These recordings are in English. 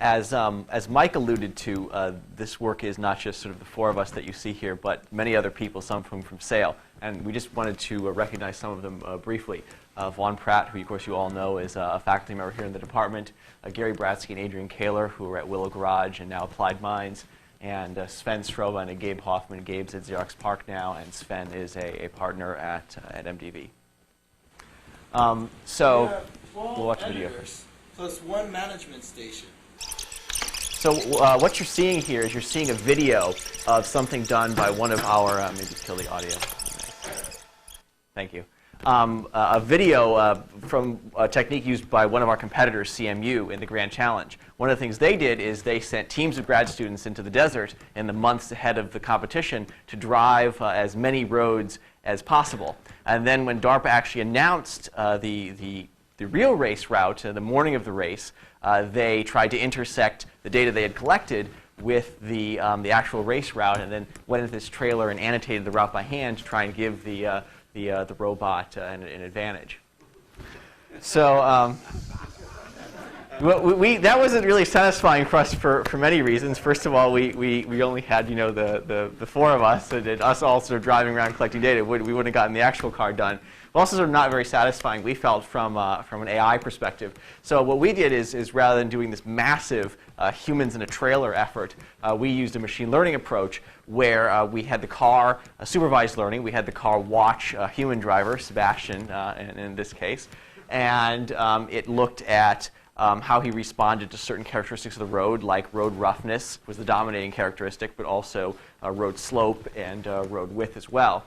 as Mike alluded to, this work is not just sort of the four of us that you see here, but many other people, some from SAIL. And we just wanted to recognize some of them briefly. Vaughn Pratt, who of course you all know is a faculty member here in the department, Gary Bratsky and Adrian Kaler, who are at Willow Garage and now Applied Minds, and Sven Stroba and Gabe Hoffman. Gabe's at Xerox PARC now, and Sven is a partner at MDV. So we'll watch the video first. Plus one management station. So what you're seeing here is you're seeing a video of something done by one of our, maybe kill the audio. Thank you. A video from a technique used by one of our competitors, CMU, in the Grand Challenge. One of the things they did is they sent teams of grad students into the desert in the months ahead of the competition to drive as many roads as possible. And then when DARPA actually announced the real race route, the morning of the race, they tried to intersect the data they had collected with the actual race route, and then went into this trailer and annotated the route by hand to try and give the robot an advantage. So that wasn't really satisfying for us for many reasons. First of all, we only had the four of us, and us all sort of driving around collecting data. We wouldn't have gotten the actual car done. Also sort of not very satisfying, we felt, from an AI perspective. So what we did is rather than doing this massive humans in a trailer effort, we used a machine learning approach where we had the car supervised learning. We had the car watch a human driver, Sebastian in this case, and it looked at how he responded to certain characteristics of the road, like road roughness was the dominating characteristic, but also road slope and road width as well.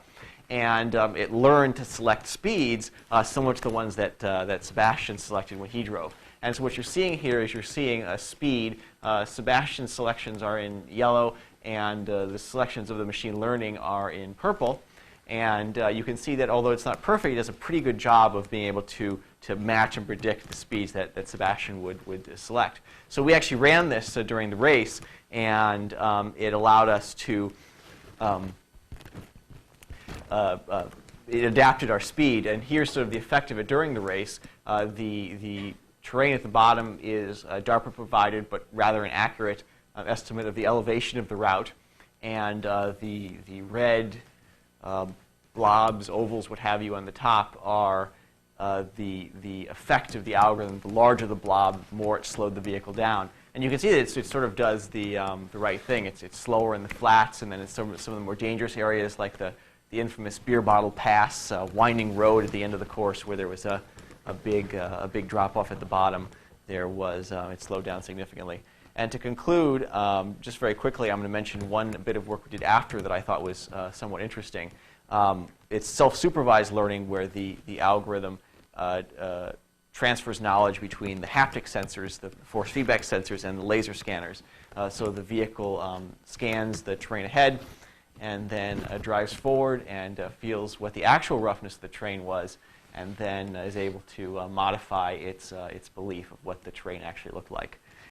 And it learned to select speeds similar to the ones that Sebastian selected when he drove. And so what you're seeing here is you're seeing a speed. Sebastian's selections are in yellow, and the selections of the machine learning are in purple. And you can see that although it's not perfect, it does a pretty good job of being able to match and predict the speeds that Sebastian would select. So we actually ran this during the race, and it allowed us to it adapted our speed, and here's sort of the effect of it during the race. The terrain at the bottom is DARPA provided, but rather inaccurate estimate of the elevation of the route, and the red blobs, ovals, what have you, on the top are the effect of the algorithm. The larger the blob, the more it slowed the vehicle down. And you can see that it sort of does the right thing. It's slower in the flats, and then in some of the more dangerous areas, like the infamous beer bottle pass, winding road at the end of the course where there was a big drop-off at the bottom. There was, it slowed down significantly. And to conclude, just very quickly, I'm going to mention one bit of work we did after that I thought was somewhat interesting. It's self-supervised learning, where the algorithm transfers knowledge between the haptic sensors, the force feedback sensors, and the laser scanners. So the vehicle scans the terrain ahead, and then drives forward and feels what the actual roughness of the terrain was, and then is able to modify its belief of what the terrain actually looked like.